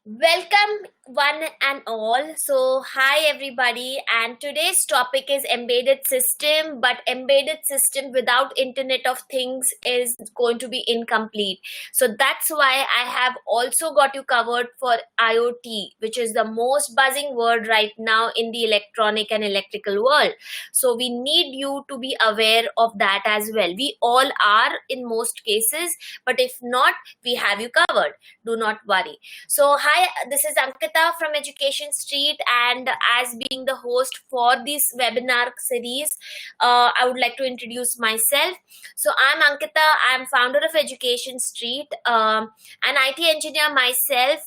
Welcome, one and all. So, hi everybody, and today's topic is embedded system. But embedded system without Internet of Things is going to be incomplete. So that's why I have also got you covered for IoT, which is the most buzzing word right now in the electronic and electrical world. So we need you to be aware of that as well. We all are in most cases, but if not, we have you covered. Do not worry. So, hi, this is Ankita from Education Street, and as being the host for this webinar series, I would like to introduce myself. So, I'm Ankita, I'm founder of Education Street, an IT engineer myself,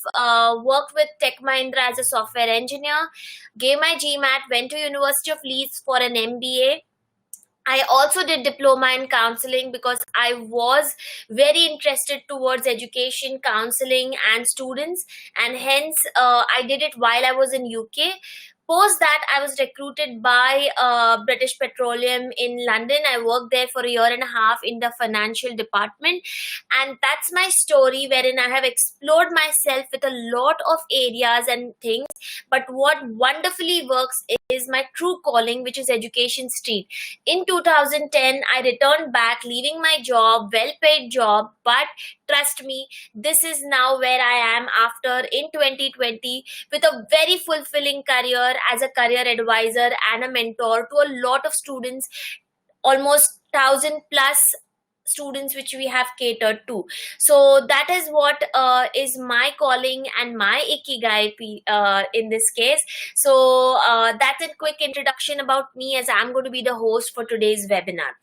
worked with Tech Mahindra as a software engineer, gave my GMAT, went to University of Leeds for an MBA. I also did diploma in counseling because I was very interested towards education, counseling, and students, and hence I did it while I was in UK. Post that, I was recruited by British Petroleum in London. I worked there for a year and a half in the financial department, and that's my story, wherein I have explored myself with a lot of areas and things. But what wonderfully works is my true calling, which is Education Street. In 2010, I returned back, leaving my job, well paid job, but trust me, this is now where I am after in 2020 with a very fulfilling career as a career advisor and a mentor to a lot of students, almost 1,000 plus students which we have catered to. So that is what is my calling and my ikigai in this case. So that's a quick introduction about me, as I'm going to be the host for today's webinar.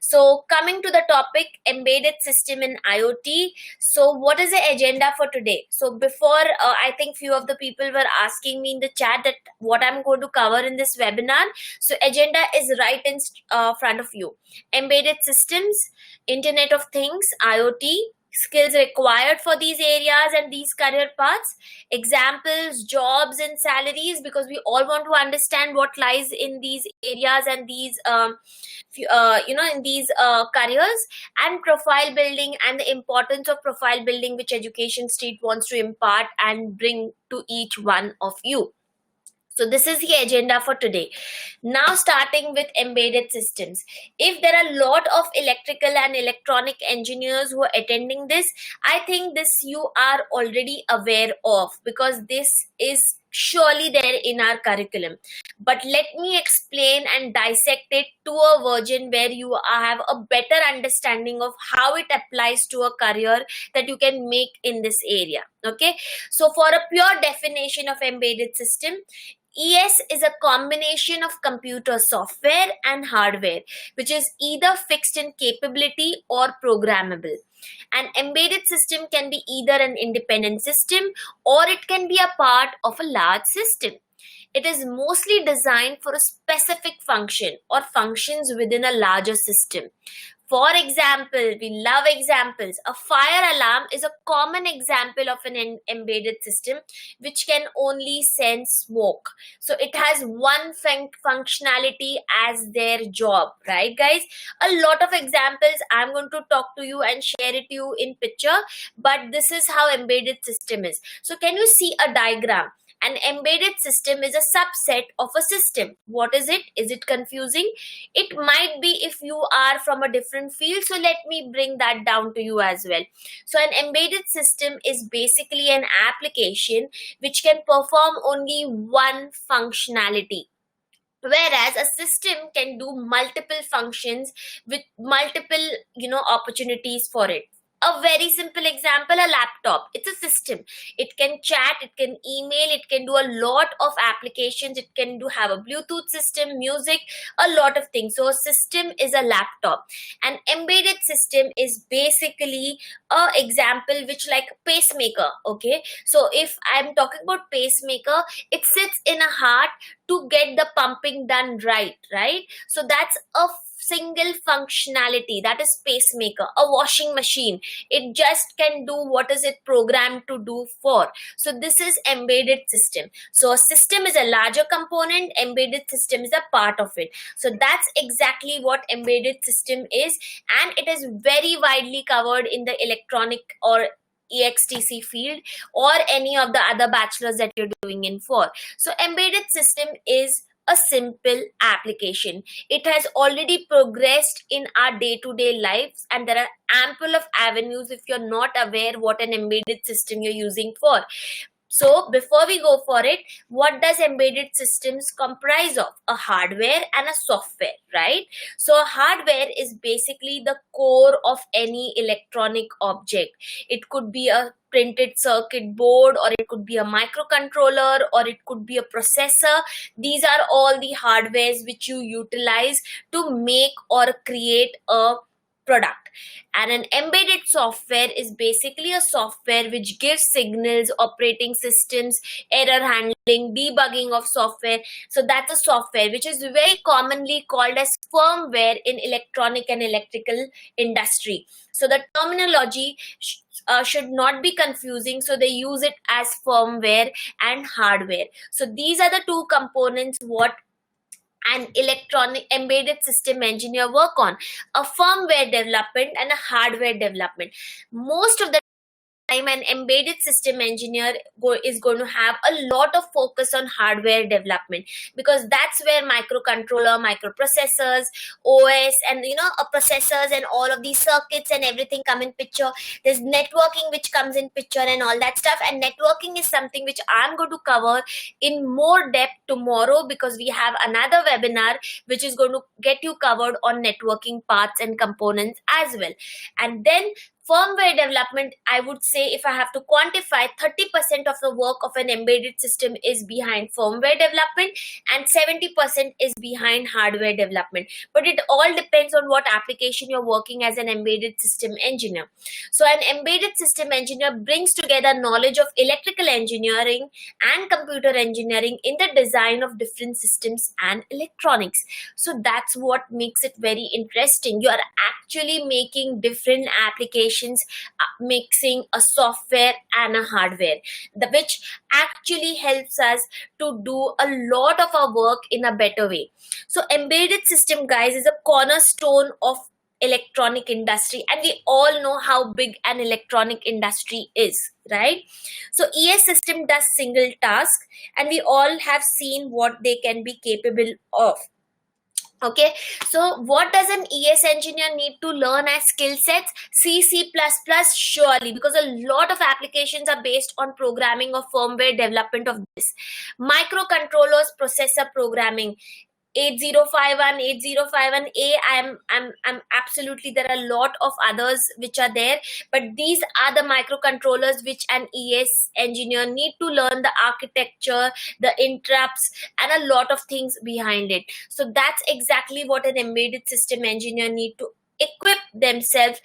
So coming to the topic, embedded system in IoT. So what is the agenda for today? So before, I think few of the people were asking me in the chat that what I'm going to cover in this webinar. So agenda is right in front of you. Embedded systems, Internet of Things, IoT, skills required for these areas and these career paths, examples, jobs, and salaries, because we all want to understand what lies in these areas and these in these careers, and profile building and the importance of profile building, which Education Street wants to impart and bring to each one of you. So this is the agenda for today. Now starting with embedded systems. If there are a lot of electrical and electronic engineers who are attending this, I think this you are already aware of, because this is surely there in our curriculum. But let me explain and dissect it to a version where you have a better understanding of how it applies to a career that you can make in this area. Okay. So for a pure definition of embedded system, ES is a combination of computer software and hardware, which is either fixed in capability or programmable. An embedded system can be either an independent system or it can be a part of a large system. It is mostly designed for a specific function or functions within a larger system. For example, we love examples. A fire alarm is a common example of an embedded system which can only sense smoke. So it has one functionality as their job, right, guys? A lot of examples I'm going to talk to you and share it to you in picture, but this is how embedded system is. So can you see a diagram? An embedded system is a subset of a system. What is it? Is it confusing? It might be if you are from a different field. So let me bring that down to you as well. So an embedded system is basically an application which can perform only one functionality, whereas a system can do multiple functions with multiple opportunities for it. A very simple example, a laptop. It's a system. It can chat, it can email, it can do a lot of applications. It can have a Bluetooth system, music, a lot of things. So a system is a laptop. An embedded system is basically a example which, like pacemaker. Okay, so if I'm talking about pacemaker, it sits in a heart to get the pumping done right? So that's a single functionality, that is pacemaker. A washing machine, it just can do what is it programmed to do for. So this is embedded system. So a system is a larger component, embedded system is a part of it. So that's exactly what embedded system is, and it is very widely covered in the electronic or EXTC field or any of the other bachelors that you're doing in for. So embedded system is a simple application. It has already progressed in our day-to-day lives, and there are ample of avenues if you're not aware what an embedded system you're using for. So before we go for it, what does embedded systems comprise of? A hardware and a software, right? So a hardware is basically the core of any electronic object. It could be a printed circuit board, or it could be a microcontroller, or it could be a processor. These are all the hardwares which you utilize to make or create a product. And an embedded software is basically a software which gives signals, operating systems, error handling, debugging of software. So that's a software which is very commonly called as firmware in electronic and electrical industry. So the terminology should not be confusing, so they use it as firmware and hardware. So these are the two components what an electronic embedded system engineer work on: a firmware development and a hardware development. Most of the time an embedded system engineer is going to have a lot of focus on hardware development, because that's where microcontroller, microprocessors, OS, and processors and all of these circuits and everything come in picture. There's networking which comes in picture and all that stuff, and networking is something which I'm going to cover in more depth tomorrow, because we have another webinar which is going to get you covered on networking parts and components as well. And then firmware development, I would say, if I have to quantify, 30% of the work of an embedded system is behind firmware development and 70% is behind hardware development. But it all depends on what application you're working as an embedded system engineer. So an embedded system engineer brings together knowledge of electrical engineering and computer engineering in the design of different systems and electronics. So that's what makes it very interesting. You are actually making different applications, mixing a software and a hardware, which actually helps us to do a lot of our work in a better way. So embedded system, guys, is a cornerstone of electronic industry, and we all know how big an electronic industry is, right? So ES system does single task, and we all have seen what they can be capable of. Okay, so what does an ES engineer need to learn as skill sets? C, C++, surely, because a lot of applications are based on programming or firmware development of this. Microcontrollers, processor programming, 8051, 8051A, I'm absolutely, there are a lot of others which are there, but these are the microcontrollers which an ES engineer need to learn the architecture, the interrupts, and a lot of things behind it. So that's exactly what an embedded system engineer need to equip themselves,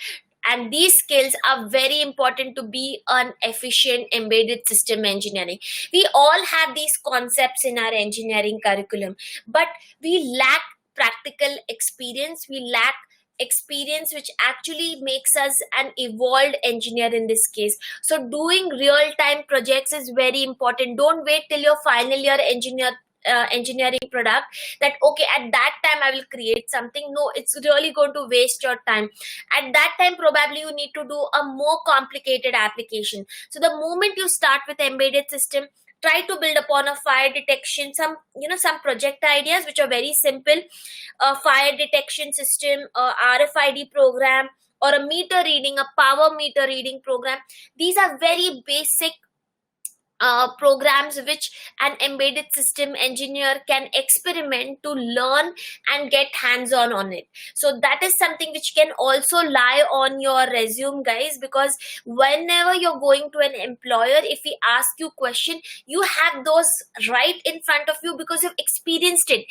and these skills are very important to be an efficient embedded system engineering. We all have these concepts in our engineering curriculum, but we lack practical experience. We lack experience which actually makes us an evolved engineer in this case. So doing real-time projects is very important. Don't wait till your final year engineering product that okay, at that time I will create something. No, it's really going to waste your time. At that time probably you need to do a more complicated application. So the moment you start with embedded system, try to build upon a fire detection, some project ideas which are very simple, a fire detection system, a RFID program, or a meter reading, a power meter reading program. These are very basic programs which an embedded system engineer can experiment to learn and get hands-on on it. So that is something which can also lie on your resume, guys, because whenever you're going to an employer, if he asks you question, you have those right in front of you because you've experienced it.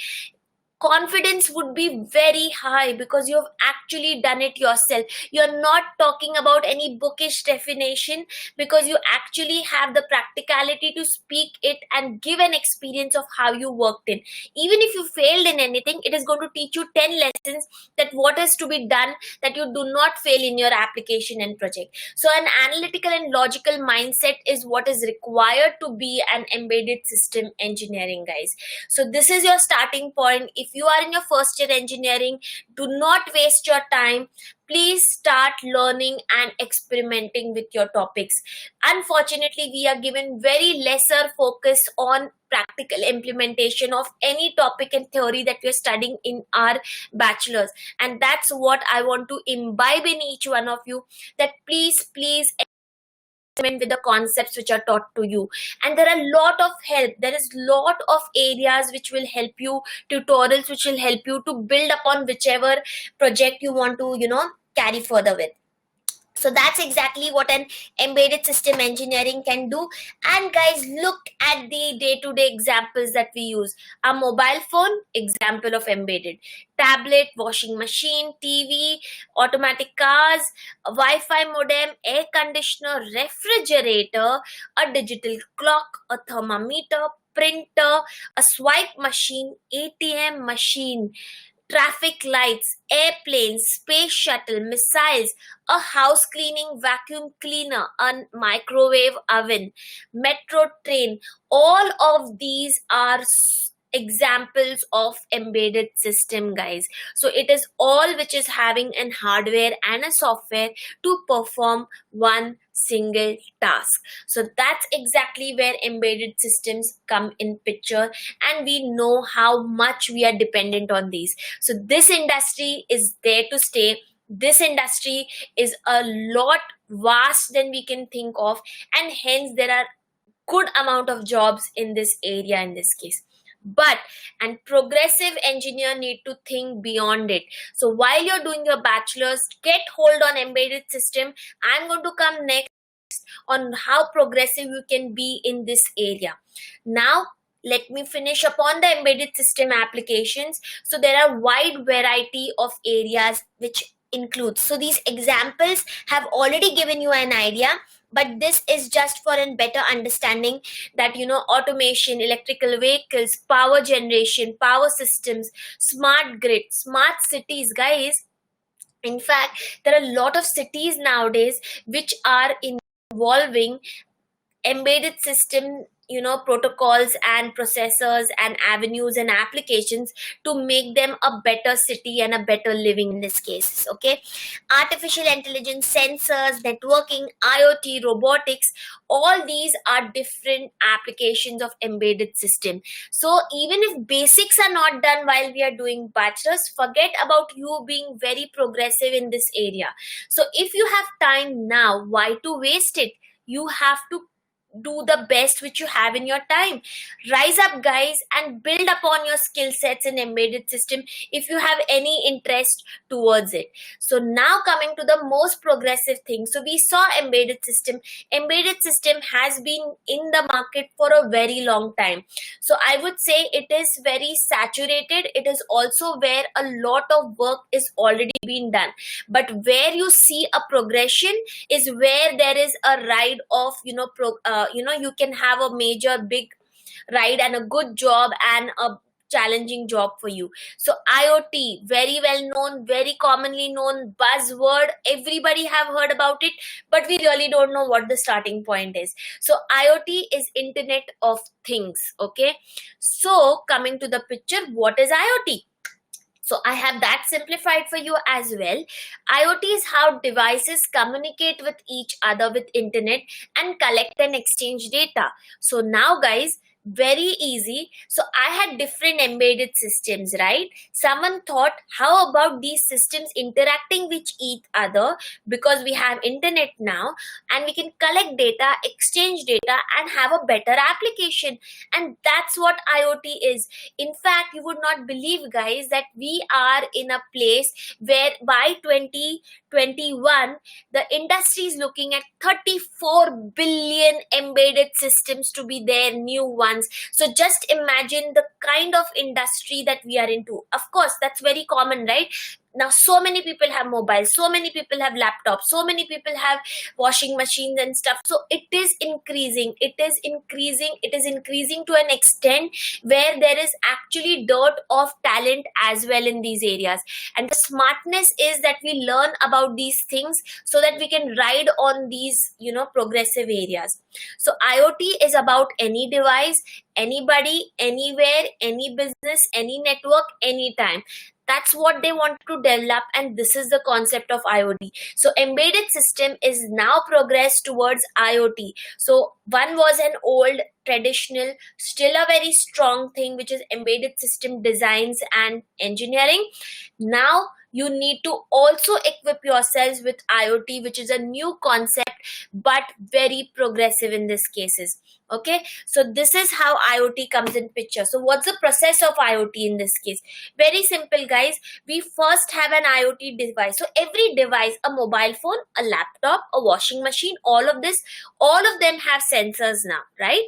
Confidence would be very high because you've actually done it yourself. You're not talking about any bookish definition, because you actually have the practicality to speak it and give an experience of how you worked in. Even if you failed in anything, it is going to teach you 10 lessons that what is to be done, that you do not fail in your application and project. So an analytical and logical mindset is what is required to be an embedded system engineering, guys. So this is your starting point. If if you are in your first year engineering, do not waste your time. Please start learning and experimenting with your topics. Unfortunately, we are given very lesser focus on practical implementation of any topic and theory that we are studying in our bachelors. And that's what I want to imbibe in each one of you, that please with the concepts which are taught to you. And there are a lot of help, there is lot of areas which will help you, tutorials which will help you to build upon whichever project you want to carry further with. So that's exactly what an embedded system engineering can do. And guys, look at the day-to-day examples that we use. A mobile phone, example of embedded. Tablet, washing machine, TV, automatic cars, a Wi-Fi modem, air conditioner, refrigerator, a digital clock, a thermometer, printer, a swipe machine, ATM machine, traffic lights, airplanes, space shuttle, missiles, a house cleaning vacuum cleaner, a microwave oven, metro train. All of these are examples of embedded system, guys. So it is all which is having an hardware and a software to perform one single task. So that's exactly where embedded systems come in picture, and we know how much we are dependent on these. So this industry is there to stay. This industry is a lot vast than we can think of, and hence there are good amount of jobs in this area in this case. But and progressive engineer need to think beyond it. So while you're doing your bachelor's, get hold on embedded system. I'm going to come next on how progressive you can be in this area. Now let me finish upon the embedded system applications. So there are wide variety of areas which includes. So these examples have already given you an idea, but this is just for a better understanding that automation, electrical vehicles, power generation, power systems, smart grid, smart cities, guys. In fact, there are a lot of cities nowadays which are involving embedded system protocols and processors and avenues and applications to make them a better city and a better living in this case. Okay, artificial intelligence, sensors, networking, IoT, robotics, all these are different applications of embedded system. So even if basics are not done while we are doing bachelor's, forget about you being very progressive in this area. So if you have time now, why to waste it? You have to do the best which you have in your time. Rise up, guys, and build upon your skill sets in embedded system if you have any interest towards it. So now coming to the most progressive thing. So we saw embedded system. Embedded system has been in the market for a very long time. So I would say it is very saturated. It is also where a lot of work is already being done. But where you see a progression is where there is a ride of you can have a major big ride and a good job and a challenging job for you. So IoT, very well known, very commonly known buzzword. Everybody have heard about it, but we really don't know what the starting point is. So IoT is Internet of Things. Okay, so coming to the picture, what is IoT? So I have that simplified for you as well. IoT is how devices communicate with each other with internet and collect and exchange data. So now, guys, very easy. So I had different embedded systems, right? Someone thought, how about these systems interacting with each other, because we have internet now and we can collect data, exchange data, and have a better application. And that's what IoT is. In fact, you would not believe, guys, that we are in a place where by 2021 the industry is looking at 34 billion embedded systems to be there, new ones. So just imagine the kind of industry that we are into. Of course, that's very common, right? Now so many people have mobiles, so many people have laptops, so many people have washing machines and stuff. So it is increasing, it is increasing to an extent where there is actually dearth of talent as well in these areas. And the smartness is that we learn about these things so that we can ride on these, progressive areas. So IoT is about any device, anybody, anywhere, any business, any network, anytime. That's what they want to develop, and this is the concept of IoT. So embedded system is now progressed towards IoT. So one was an old traditional, still a very strong thing, which is embedded system designs and engineering. Now you need to also equip yourselves with IoT, which is a new concept but very progressive in these cases. Okay, so this is how IoT comes in picture. So what's the process of IoT in this case? Very simple, guys. We first have an IoT device. So every device, a mobile phone, a laptop, a washing machine, all of them have sensors now, right?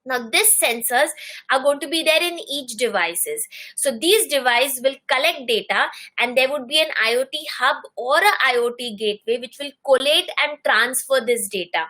Now these sensors are going to be there in each devices. So these devices will collect data, and there would be an IoT hub or a IoT gateway which will collate and transfer this data.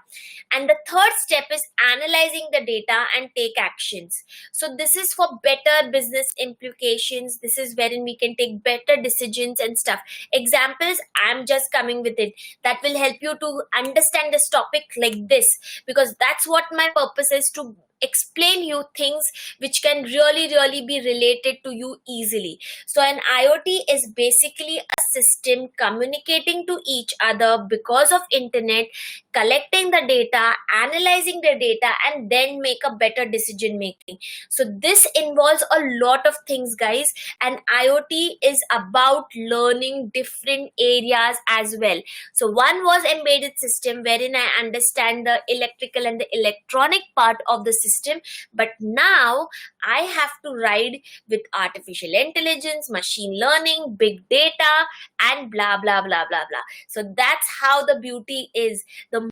And the third step is analyzing the data and take actions. So this is for better business implications. This is wherein we can take better decisions and stuff. Examples, I'm just coming with it. That will help you to understand this topic like this, because that's what my purpose is, to explain you things which can really be related to you easily. So an IoT is basically a system communicating to each other because of internet, collecting the data, analyzing the data, and then make a better decision making. So this involves a lot of things, guys, and IoT is about learning different areas as well. So one was embedded system, wherein I understand the electrical and the electronic part of the system. But now I have to ride with artificial intelligence, machine learning, big data, and blah blah blah blah blah. So that's how the beauty is. The more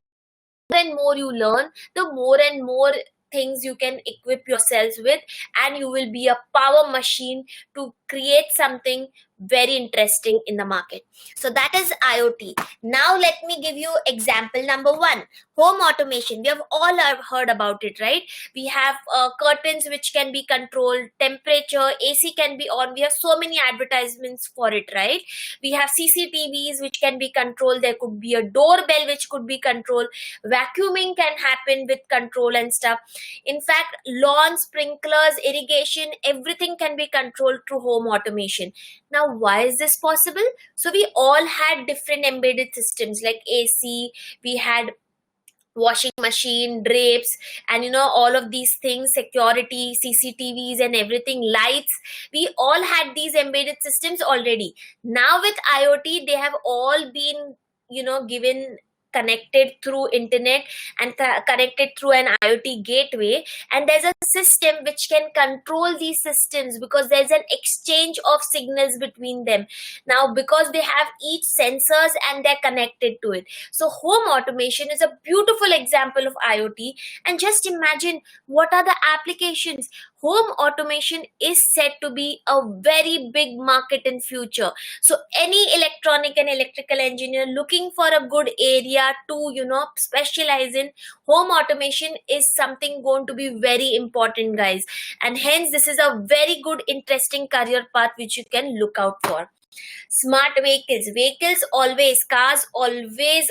and more you learn, the more and more things you can equip yourselves with, and you will be a power machine to create something very interesting in the market. So that is IoT. Now let me give you example number one. Home automation. We have all heard about it, right? We have curtains which can be controlled, temperature, AC can be on. We have so many advertisements for it, right? We have CCTVs which can be controlled. There could be a doorbell which could be controlled. Vacuuming can happen with control and stuff. In fact, lawn, sprinklers, irrigation, everything can be controlled through home automation. Now, why is this possible? So we all had different embedded systems like AC, we had washing machine, drapes, and all of these things, security, CCTVs and everything, lights. We all had these embedded systems already. Now with IoT, they have all been given, connected through internet and connected through an IoT gateway, and there's a system which can control these systems because there's an exchange of signals between them now, because they have each sensors and they're connected to it. So home automation is a beautiful example of IoT, and just imagine what are the applications. Home automation is said to be a very big market in future. So any electronic and electrical engineer looking for a good area to specialize in, home automation is something going to be very important, guys, and hence this is a very good interesting career path which you can look out for. Smart vehicles always, cars always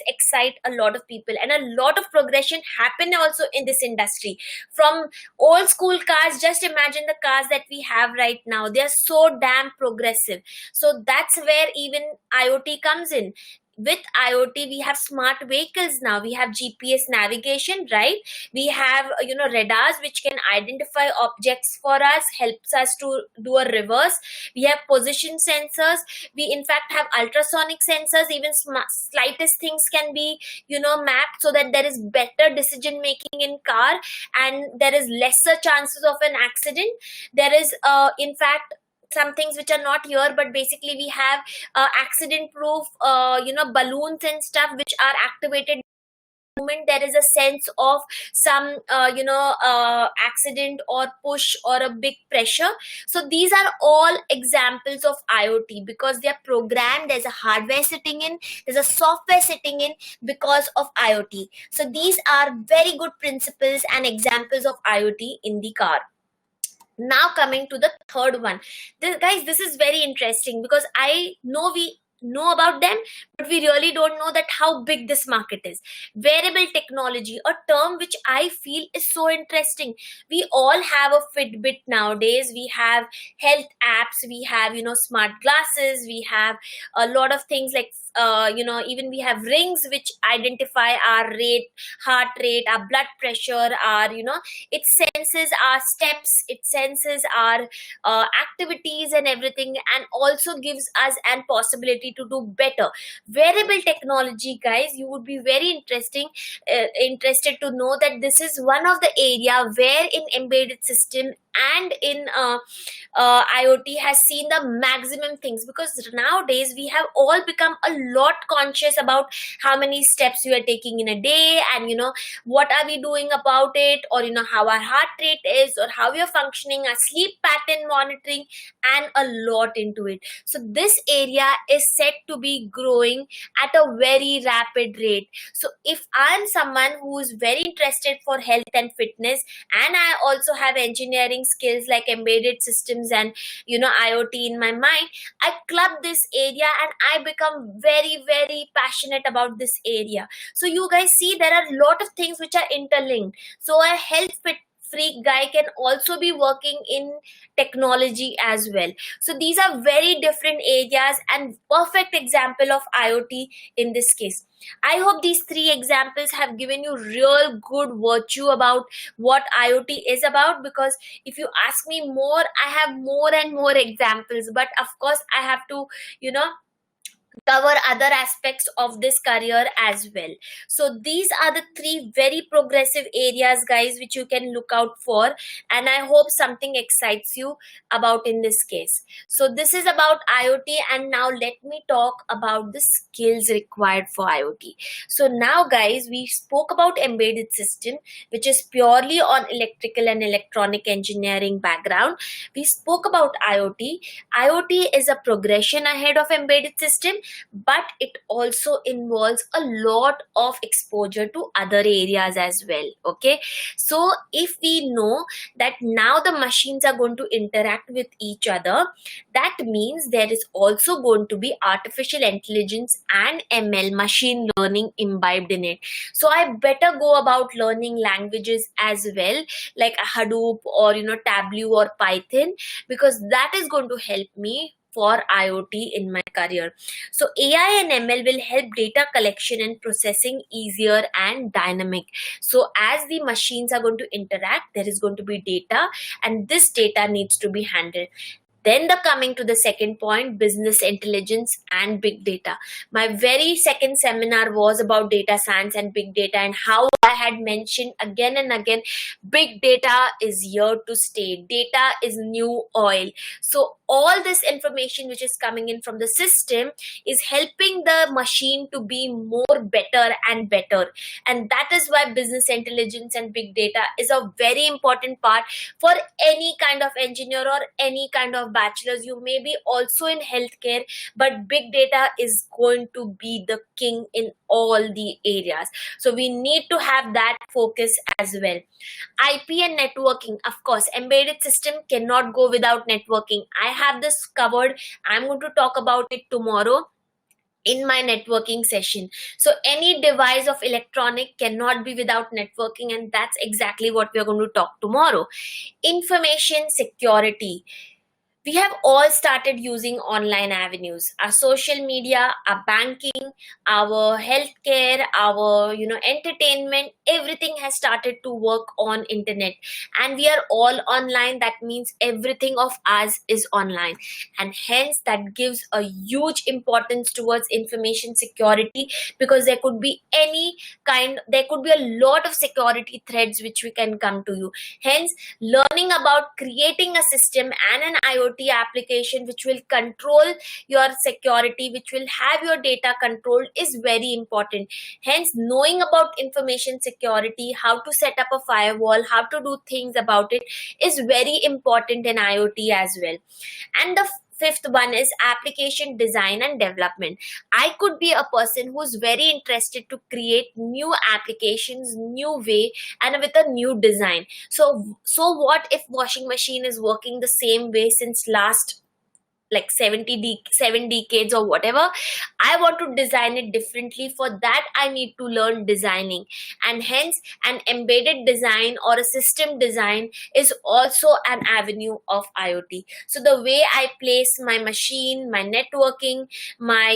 excite a lot of people, and a lot of progression happen also in this industry. From old school cars, just imagine the cars that we have right now, they are so damn progressive. So that's where even IoT comes in. With IoT, we have smart vehicles now. We have GPS navigation, right? We have radars which can identify objects for us, helps us to do a reverse. We have position sensors. We in fact have ultrasonic sensors. Even slightest things can be mapped so that there is better decision making in car, and there is lesser chances of an accident. There is in fact some things which are not here, but basically we have accident proof balloons and stuff which are activated moment there is a sense of some accident or push or a big pressure. So these are all examples of IoT because they are programmed. There's a hardware sitting in, there's a software sitting in because of IoT. So these are very good principles and examples of IoT in the car. Now coming to the third one, guys, this is very interesting because I know we know about them, but we really don't know that how big this market is. Wearable technology, a term which I feel is so interesting. We all have a Fitbit nowadays, we have health apps, we have smart glasses, we have a lot of things like even we have rings which identify our heart rate, our blood pressure, our it senses our steps, it senses our activities and everything, and also gives us an possibility to do better. Wearable technology, guys, you would be very interested to know that this is one of the area where in embedded system and in IoT has seen the maximum things, because nowadays we have all become a lot conscious about how many steps we are taking in a day, and what are we doing about it, or how our heart rate is, or how we are functioning, our sleep pattern monitoring, and a lot into it. So this area is set to be growing at a very rapid rate. So if I am someone who is very interested for health and fitness, and I also have engineering skills like embedded systems and IoT in my mind, I club this area and I become very, very passionate about this area. So you guys see, there are a lot of things which are interlinked. So a health fit freak guy can also be working in technology as well. So these are very different areas and perfect example of IoT in this case. I hope these three examples have given you real good virtue about what IoT is about, because if you ask me more, I have more and more examples, but of course I have to cover other aspects of this career as well. So these are the three very progressive areas, guys, which you can look out for, and I hope something excites you about in this case. So this is about IoT, and now let me talk about the skills required for IoT. So now, guys, we spoke about embedded system, which is purely on electrical and electronic engineering background. We spoke about IoT. IoT is a progression ahead of embedded system, but it also involves a lot of exposure to other areas as well. Okay, so if we know that now the machines are going to interact with each other, that means there is also going to be artificial intelligence and ML, machine learning, imbibed in it. So I better go about learning languages as well, like Hadoop or Tableau or Python, because that is going to help me for IoT in my career. So AI and ML will help data collection and processing easier and dynamic. So as the machines are going to interact, there is going to be data, and this data needs to be handled. Then coming to the second point, business intelligence and big data. My very second seminar was about data science and big data, and how I had mentioned again and again, big data is here to stay. Data is new oil. So all this information which is coming in from the system is helping the machine to be more better and better. And that is why business intelligence and big data is a very important part for any kind of engineer or any kind of bachelors. You may be also in healthcare, but big data is going to be the king in all the areas. So we need to have that focus as well. IP and networking, of course, embedded system cannot go without networking. I have this covered. I'm going to talk about it tomorrow in my networking session. So any device of electronic cannot be without networking, and that's exactly what we're going to talk tomorrow. Information security. We have all started using online avenues, our social media, our banking, our healthcare, our entertainment, everything has started to work on internet, and we are all online. That means everything of us is online, and hence that gives a huge importance towards information security, because there could be a lot of security threats which we can come to you. Hence, learning about creating a system and an IoT IoT application which will control your security, which will have your data controlled, is very important. Hence, knowing about information security, how to set up a firewall, how to do things about it, is very important in IoT as well. And the fifth one is application design and development. I could be a person who's very interested to create new applications, new way, and with a new design. So what if washing machine is working the same way since last like 7 decades or whatever? I want to design it differently. For that, I need to learn designing, and hence an embedded design or a system design is also an avenue of IoT. So the way I place my machine, my networking, my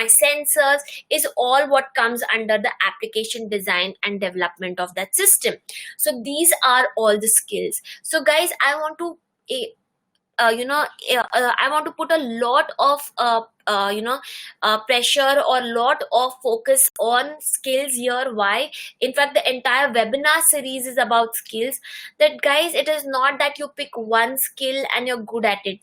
sensors, is all what comes under the application design and development of that system. So these are all the skills. So guys, I want to I want to put a lot of pressure or lot of focus on skills here. Why? In fact, the entire webinar series is about skills. That guys, it is not that you pick one skill and you're good at it.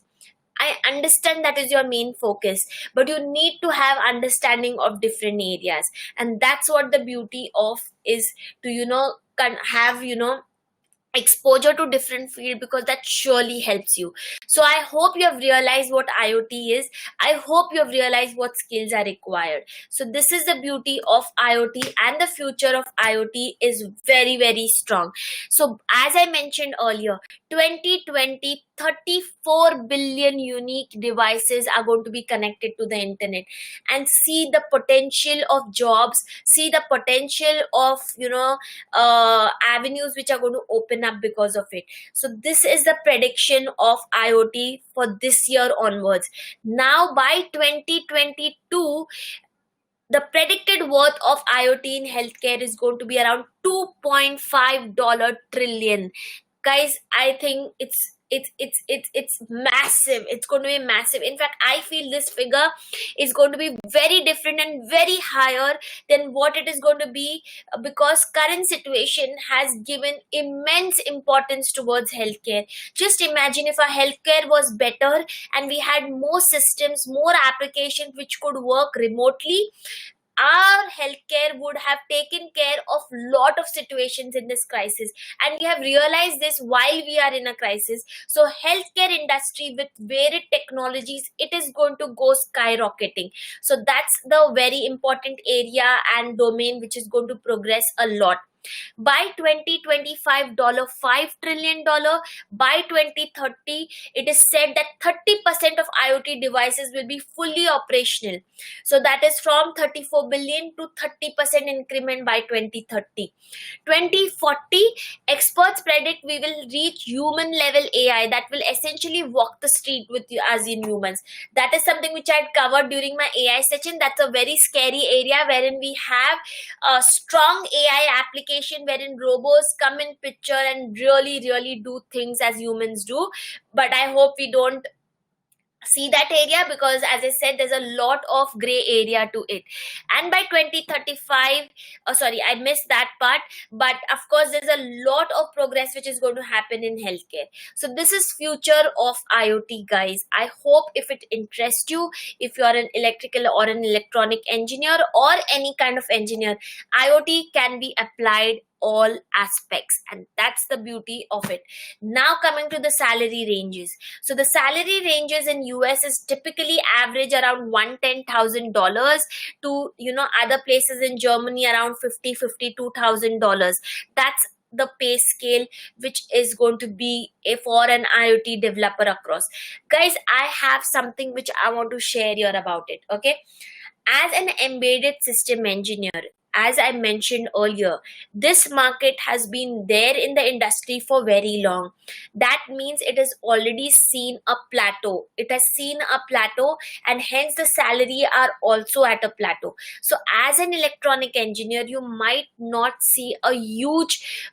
I understand that is your main focus, but you need to have understanding of different areas, and that's what the beauty of is, to have exposure to different field, because that surely helps you. So I hope you have realized what IoT is. I hope you have realized what skills are required. So this is the beauty of IoT, and the future of IoT is very, very strong. So as I mentioned earlier, 2020, 34 billion unique devices are going to be connected to the internet, and see the potential of jobs, see the potential of avenues which are going to open up because of it. So this is the prediction of IoT for this year onwards. Now by 2022, the predicted worth of IoT in healthcare is going to be around $2.5 trillion. Guys, I think it's massive. It's going to be massive. In fact, I feel this figure is going to be very different and very higher than what it is going to be, because current situation has given immense importance towards healthcare. Just imagine if our healthcare was better and we had more systems, more applications which could work remotely. Our healthcare would have taken care of lot of situations in this crisis, and we have realized this while we are in a crisis. So healthcare industry with varied technologies, it is going to go skyrocketing. So that's the very important area and domain which is going to progress a lot. By 2025, $5 trillion. By 2030, it is said that 30% of IoT devices will be fully operational. So that is from 34 billion to 30% increment by 2030. 2040, experts predict we will reach human level AI that will essentially walk the street with us in humans. That is something which I had covered during my AI session. That's a very scary area wherein we have a strong AI application wherein robots come in picture and really do things as humans do. But I hope we don't see that area, because as I said, there's a lot of gray area to it. And by 2035, I missed that part, but of course there's a lot of progress which is going to happen in healthcare. So this is future of IoT, guys. I hope if it interests you, if you are an electrical or an electronic engineer or any kind of engineer, IoT can be applied all aspects, and that's the beauty of it. Now coming to the salary ranges. So the salary ranges in US is typically average around $110,000 to other places in Germany around $52,000. That's the pay scale which is going to be for an IoT developer across. Guys, I have something which I want to share here about it. Okay, as an embedded system engineer, as I mentioned earlier, this market has been there in the industry for very long. That means it has already seen a plateau. It has seen a plateau, and hence the salary are also at a plateau. So as an electronic engineer, you might not see a huge,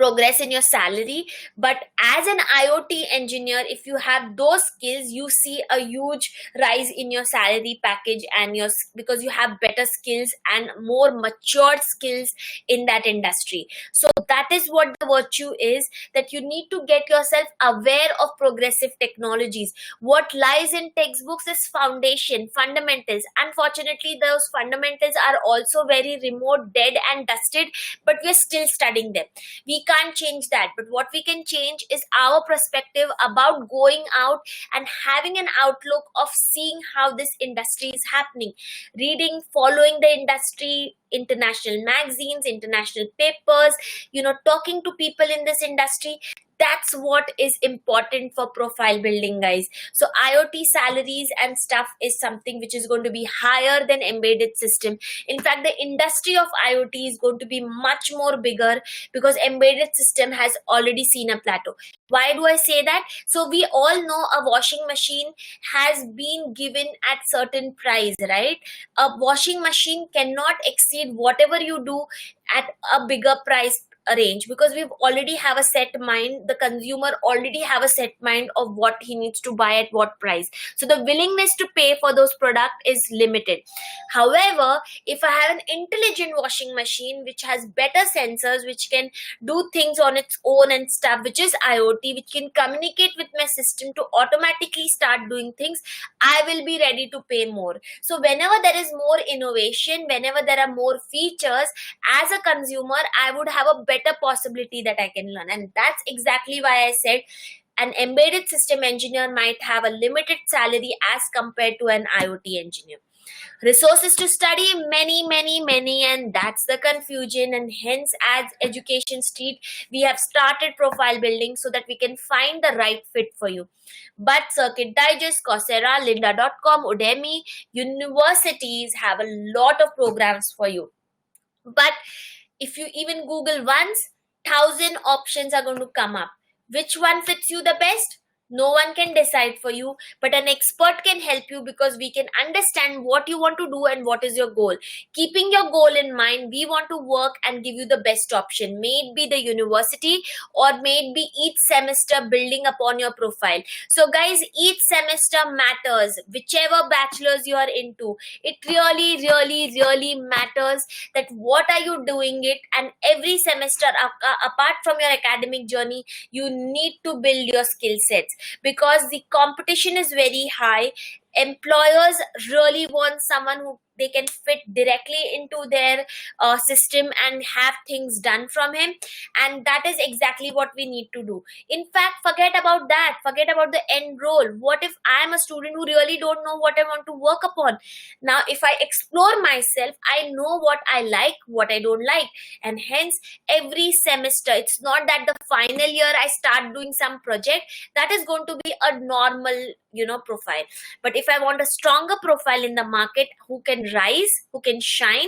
progress in your salary. But as an IoT engineer, if you have those skills, you see a huge rise in your salary package and because you have better skills and more matured skills in that industry. So that is what the virtue is, that you need to get yourself aware of progressive technologies. What lies in textbooks is foundation, fundamentals. Unfortunately, those fundamentals are also very remote, dead and dusted, but we're still studying them. We can't change that, but what we can change is our perspective about going out and having an outlook of seeing how this industry is happening, reading, following the industry, international magazines, international papers, talking to people in this industry. That's what is important for profile building, guys. So IoT salaries and stuff is something which is going to be higher than embedded system. In fact, the industry of IoT is going to be much more bigger because embedded system has already seen a plateau. Why do I say that? So we all know a washing machine has been given at certain price, right? A washing machine cannot exceed whatever you do at a bigger price range, because we already have a set mind, the consumer already have a set mind of what he needs to buy at what price. So the willingness to pay for those product is limited. However, if I have an intelligent washing machine which has better sensors, which can do things on its own and stuff, which is IoT, which can communicate with my system to automatically start doing things, I will be ready to pay more. So whenever there is more innovation, whenever there are more features, as a consumer, I would have a better possibility that I can learn. And that's exactly why I said an embedded system engineer might have a limited salary as compared to an IoT engineer. Resources to study, many, and that's the confusion. And hence, as Education Street, we have started profile building so that we can find the right fit for you. But Circuit Digest, Coursera, lynda.com, Udemy, universities have a lot of programs for you. But if you even Google once, 1,000 options are going to come up. Which one fits you the best? No one can decide for you, but an expert can help you, because we can understand what you want to do and what is your goal. Keeping your goal in mind, we want to work and give you the best option. May it be the university or may it be each semester building upon your profile. So guys, each semester matters. Whichever bachelors you are into, it really matters that what are you doing it. And every semester, apart from your academic journey, you need to build your skill sets, because the competition is very high. Employers really want someone who they can fit directly into their system and have things done from him. And that is exactly what we need to do. In fact, forget about that. Forget about the end role. What if I am a student who really don't know what I want to work upon? Now, if I explore myself, I know what I like, what I don't like. And hence, every semester, it's not that the final year I start doing some project. That is going to be a normal profile. But if I want a stronger profile in the market, who can rise, who can shine,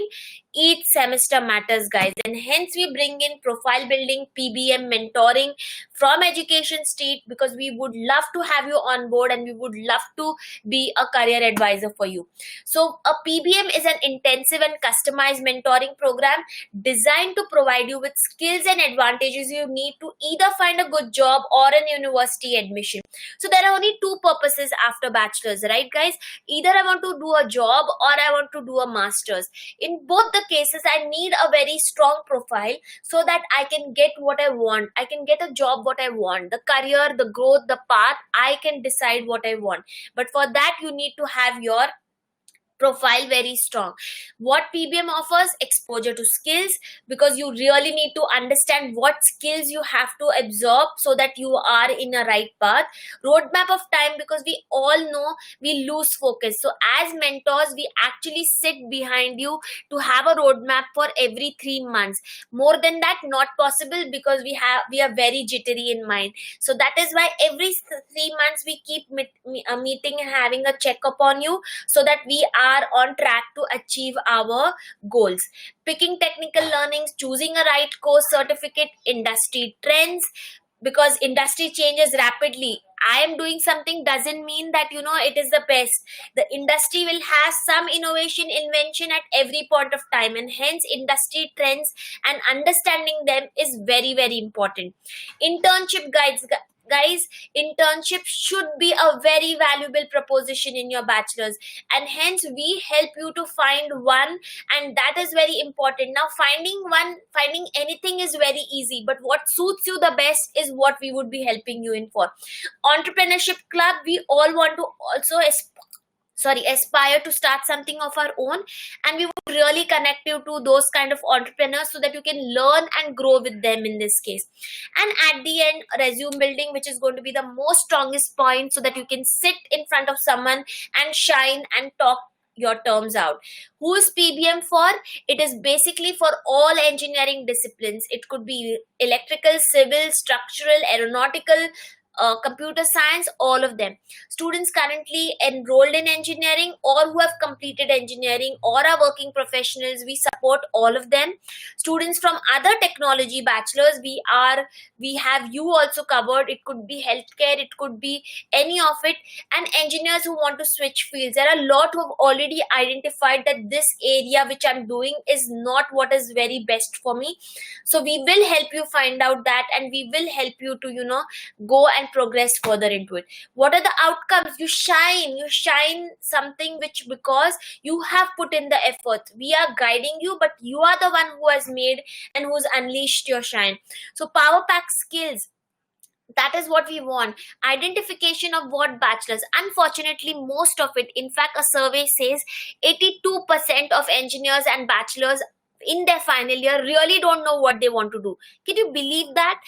each semester matters, guys. And hence we bring in profile building, PBM mentoring from Education Street, because we would love to have you on board and we would love to be a career advisor for you. So a PBM is an intensive and customized mentoring program designed to provide you with skills and advantages you need to either find a good job or an university admission. So there are only two purposes after bachelor's, right guys? Either I want to do a job or I want to do a master's. In both the cases, I need a very strong profile so that I can get what I want. I can get a job what I want, the career, the growth, the path. I can decide what I want. But for that, you need to have your profile very strong. What PBM offers? Exposure to skills, because you really need to understand what skills you have to absorb so that you are in a right path. Roadmap of time, because we all know we lose focus. So as mentors, we actually sit behind you to have a roadmap for every 3 months. More than that, not possible, because we are very jittery in mind. So that is why every 3 months we keep meeting and having a checkup on you, so that we are on track to achieve our goals. Picking technical learnings, choosing a right course, certificate, industry trends, because industry changes rapidly. I am doing something doesn't mean that it is the best. The industry will have some innovation, invention at every point of time, and hence industry trends and understanding them is very, very important. Internship guys, internship should be a very valuable proposition in your bachelor's, and hence we help you to find one, and that is very important. Now, finding anything is very easy, but what suits you the best is what we would be helping you in for. Entrepreneurship club, we all want to also aspire to start something of our own, and we would really connect you to those kind of entrepreneurs so that you can learn and grow with them in this case. And at the end, resume building, which is going to be the most strongest point, so that you can sit in front of someone and shine and talk your terms out. Who is PBM for? It is basically for all engineering disciplines. It could be electrical, civil, structural, aeronautical, computer science, all of them. Students currently enrolled in engineering or who have completed engineering or are working professionals, we support all of them. Students from other technology bachelors, we have you also covered. It could be healthcare, it could be any of it. And engineers who want to switch fields, there are a lot who have already identified that this area which I'm doing is not what is very best for me. So we will help you find out that, and we will help you to go and progress further into it. What are the outcomes? You shine something which, because you have put in the effort. We are guiding you, but you are the one who has made and who's unleashed your shine. So power pack skills, that is what we want. Identification of what bachelors. Unfortunately, most of it, in fact, a survey says 82% of engineers and bachelors in their final year really don't know what they want to do. Can you believe that?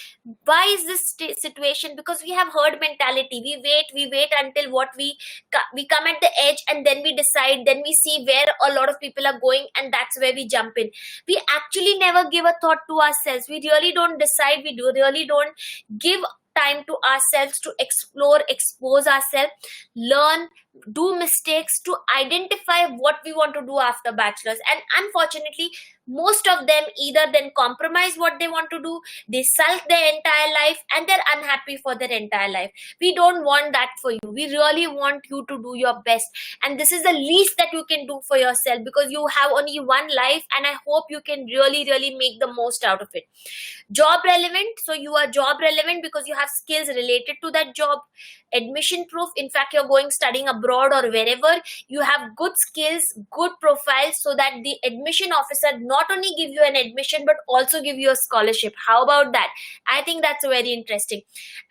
Why is this situation? Because we have herd mentality. We wait until we come at the edge, and then we decide, then we see where a lot of people are going, and that's where we jump in. We actually never give a thought to ourselves. We really don't decide. Really don't give time to ourselves to explore, expose ourselves, learn, do mistakes, to identify what we want to do after bachelor's. And unfortunately, most of them either then compromise what they want to do, they sulk their entire life, and they're unhappy for their entire life. We don't want that for you. We really want you to do your best, and this is the least that you can do for yourself, because you have only one life, and I hope you can really, really make the most out of it. Job relevant, so you are job relevant because you have skills related to that job. Admission proof, in fact, you're going studying abroad or wherever, you have good skills, good profile, so that the admission officer not only give you an admission but also give you a scholarship. How about that? I think that's very interesting.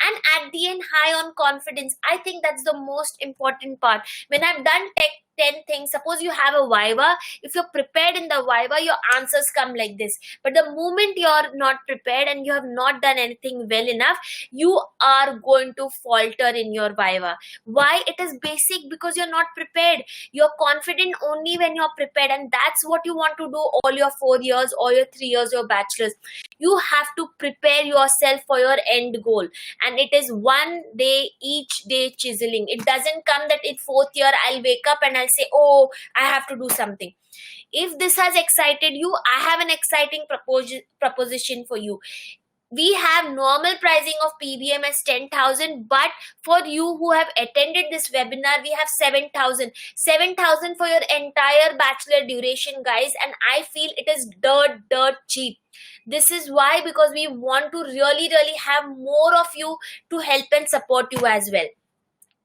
And at the end, high on confidence. I think that's the most important part. When I've done 10 things, suppose you have a viva, if you're prepared in the viva, your answers come like this. But the moment you're not prepared and you have not done anything well enough, you are going to falter in your viva. Why? It is basic, because you're not prepared. You're confident only when you're prepared, and that's what you want to do all your 4 years, all your 3 years, your bachelor's. You have to prepare yourself for your end goal, and it is one day, each day chiseling. It doesn't come that in 4th year I'll wake up and I'll say, oh, I have to do something. If this has excited you, I have an exciting proposition for you. We have normal pricing of PBM as 10,000, but for you who have attended this webinar, we have 7,000. 7,000 for your entire bachelor duration, guys, and I feel it is dirt cheap. This is why, because we want to really, really have more of you to help and support you as well.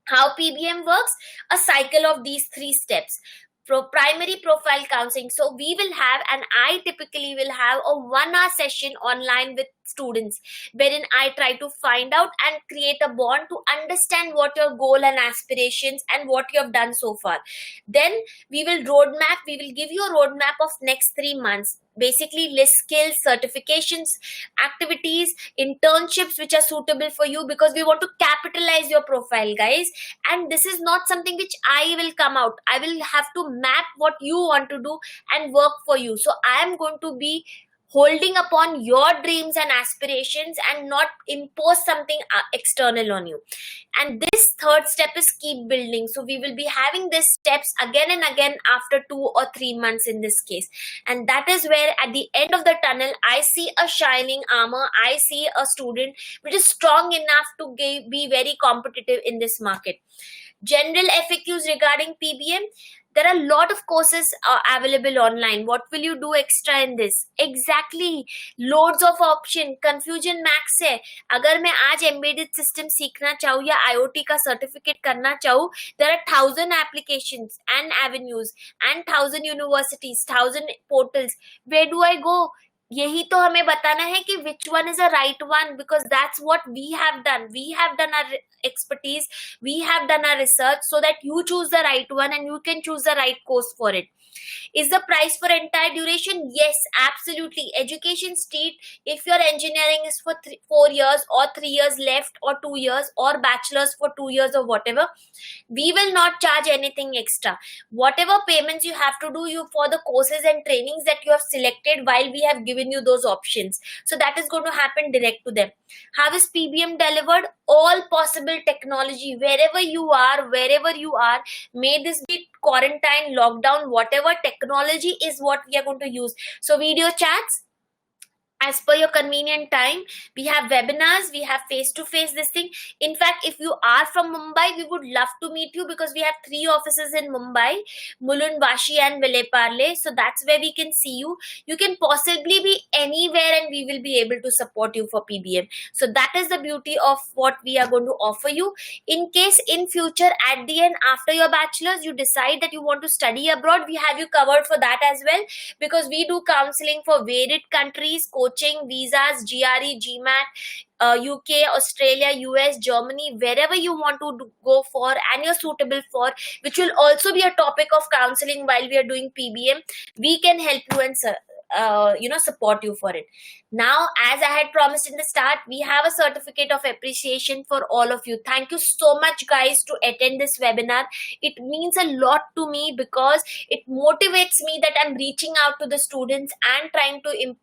How PBM works? A cycle of these 3 steps. Primary profile counseling. So we will have, and I typically will have, a 1-hour session online with students, wherein I try to find out and create a bond to understand what your goal and aspirations and what you have done so far. Then we will give you a roadmap of next 3 months. Basically list skills, certifications, activities, internships which are suitable for you, because we want to capitalize your profile, guys. And this is not something which I will come out. I will have to map what you want to do and work for you. So I am going to be holding upon your dreams and aspirations and not impose something external on you. And this third step is keep building. So we will be having these steps again and again after 2 or 3 months in this case. And that is where at the end of the tunnel, I see a shining armor. I see a student which is strong enough to be very competitive in this market. General FAQs regarding PBM. There are a lot of courses available online. What will you do extra in this? Exactly. Loads of option. Confusion max है. अगर मैं आज embedded system सीखना चाहूँ या IoT का certificate करना चाहूँ, there are 1,000 applications and avenues and 1,000 universities, 1,000 portals. Where do I go? यही तो हमें बताना है कि which one is the right one, because that's what we have done. We have done our expertise, we have done our research, so that you choose the right one and you can choose the right course for it. Is the price for entire duration? Yes, absolutely. Education Street, if your engineering is for 4 years or 3 years left or 2 years or bachelor's for 2 years or whatever, we will not charge anything extra. Whatever payments you have to do you for the courses and trainings that you have selected while we have given you those options. So that is going to happen direct to them. How is PBM delivered? All possible technology, wherever you are, may this be quarantine, lockdown, whatever technology is what we are going to use. So video chats as per your convenient time. We have webinars, we have face-to-face this thing. In fact, if you are from Mumbai, we would love to meet you because we have 3 offices in Mumbai, Mulund, Vashi and Vileparle. So that's where we can see you. You can possibly be anywhere and we will be able to support you for PBM. So that is the beauty of what we are going to offer you. In case in future, at the end, after your bachelor's, you decide that you want to study abroad, we have you covered for that as well, because we do counseling for varied countries, coaching, visas, GRE, GMAT, UK, Australia, US, Germany, wherever you want to go for and you're suitable for, which will also be a topic of counseling while we are doing PBM. We can help you and support you for it. Now, as I had promised in the start, we have a certificate of appreciation for all of you. Thank you so much, guys, to attend this webinar. It means a lot to me because it motivates me that I'm reaching out to the students and trying to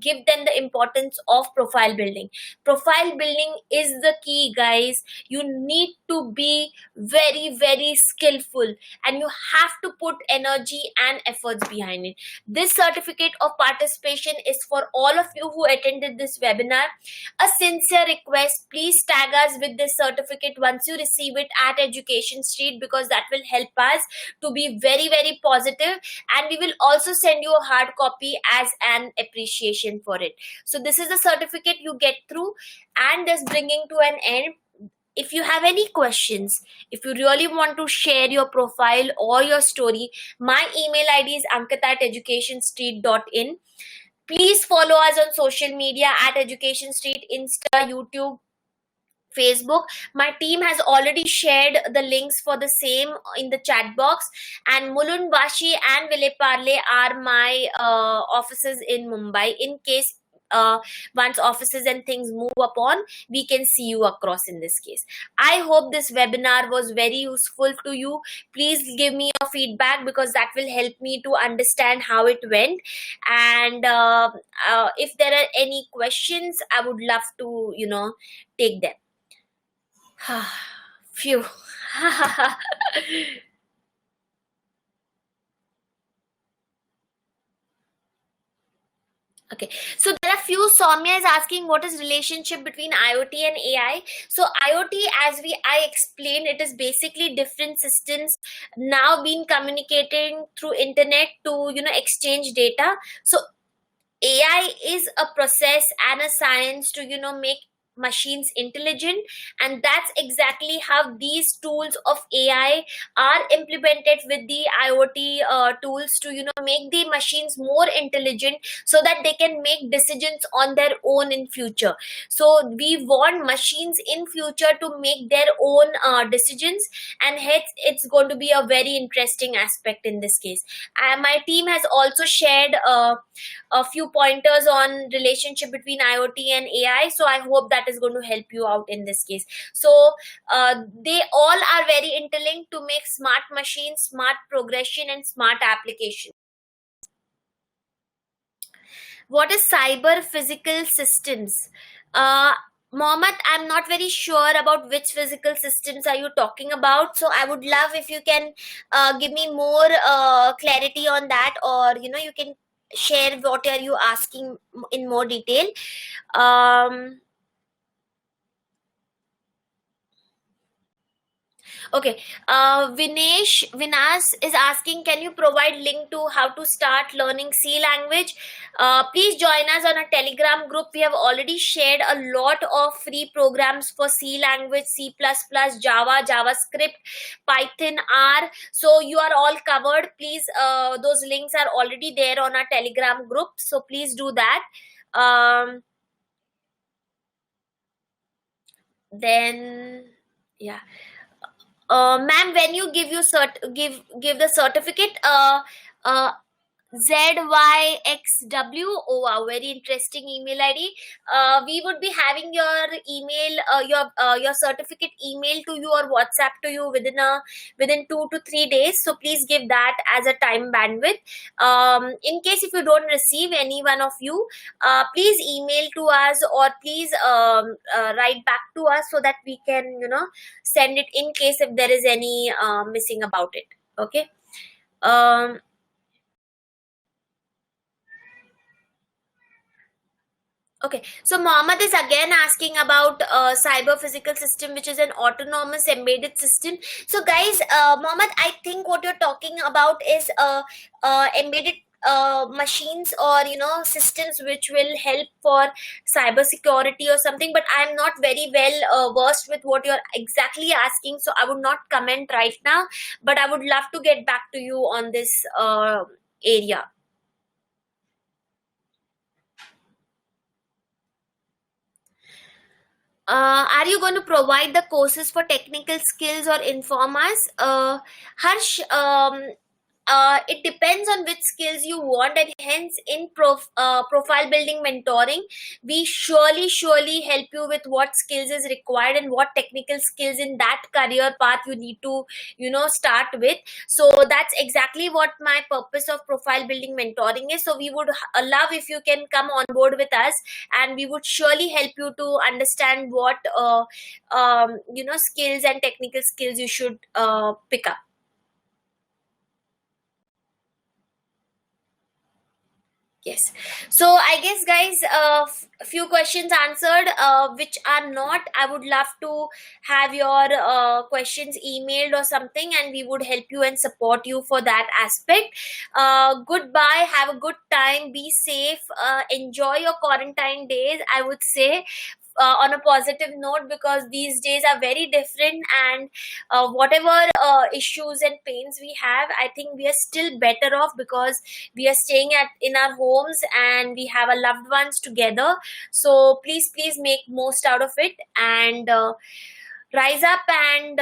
give them the importance of profile building. Profile building is the key, guys. You need to be very, very skillful and you have to put energy and efforts behind it. This certificate of participation is for all of you who attended this webinar. A sincere request, please tag us with this certificate once you receive it at Education Street, because that will help us to be very, very positive, and we will also send you a hard copy as an appreciation for it. So this is the certificate you get through, and this bringing to an end. If you have any questions, if you really want to share your profile or your story, my email ID is ankita@educationstreet.in. Please follow us on social media at Education Street, Insta, YouTube, Facebook. My team has already shared the links for the same in the chat box, and Mulund, Vashi and Vileparle are my offices in Mumbai. In case once offices and things move upon, we can see you across in this case. I hope this webinar was very useful to you. Please give me your feedback because that will help me to understand how it went. And if there are any questions, I would love to, take them. Phew. Okay, so there are few. Soumya is asking what is relationship between IoT and AI. So IoT, as I explained, it is basically different systems now being communicating through internet to exchange data. So AI is a process and a science to make machines intelligent, and that's exactly how these tools of AI are implemented with the IoT tools to make the machines more intelligent so that they can make decisions on their own in future. So we want machines in future to make their own decisions, and hence it's going to be a very interesting aspect in this case. My team has also shared a few pointers on relationship between IoT and AI, so I hope that is going to help you out in this case. So they all are very interlinked to make smart machines, smart progression and smart application. What is cyber physical systems? Mohammed, I'm not very sure about which physical systems are you talking about, so I would love if you can give me more clarity on that, or you can share what are you asking in more detail. um Okay. Vinas is asking, can you provide link to how to start learning C language? Please join us on a Telegram group. We have already shared a lot of free programs for C language, C++, Java, JavaScript, Python, R. So you are all covered. Please, those links are already there on our Telegram group. So please do that. Then, yeah. Ma'am, when you give the certificate, uh, ZYXW. Oh wow, very interesting email ID. We would be having your email, your certificate email to you or WhatsApp to you within 2 to 3 days. So please give that as a time bandwidth. In case if you don't receive any one of you, please email to us, or please write back to us so that we can send it in case if there is any missing about it. Okay. Um, Okay, so Mohammed is again asking about cyber physical system, which is an autonomous embedded system. So, guys, Mohammed, I think what you're talking about is embedded machines, or systems which will help for cyber security or something. But I'm not very well versed with what you're exactly asking, so I would not comment right now. But I would love to get back to you on this area. Are you going to provide the courses for technical skills or inform us? Harsh, it depends on which skills you want, and hence in profile building mentoring, we surely help you with what skills is required and what technical skills in that career path you need to start with. So that's exactly what my purpose of profile building mentoring is. So we would love if you can come on board with us, and we would surely help you to understand what skills and technical skills you should pick up. Yes. So I guess, guys, a few questions answered, which are not. I would love to have your questions emailed or something, and we would help you and support you for that aspect. Goodbye. Have a good time. Be safe. Enjoy your quarantine days, I would say. On a positive note, because these days are very different, and whatever issues and pains we have, I think we are still better off because we are staying in our homes and we have our loved ones together. So please make most out of it, and rise up and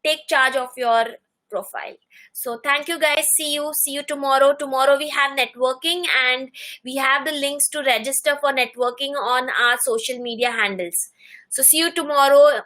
take charge of your profile. So thank you, guys. See you tomorrow. We have networking, and we have the links to register for networking on our social media handles. So see you tomorrow.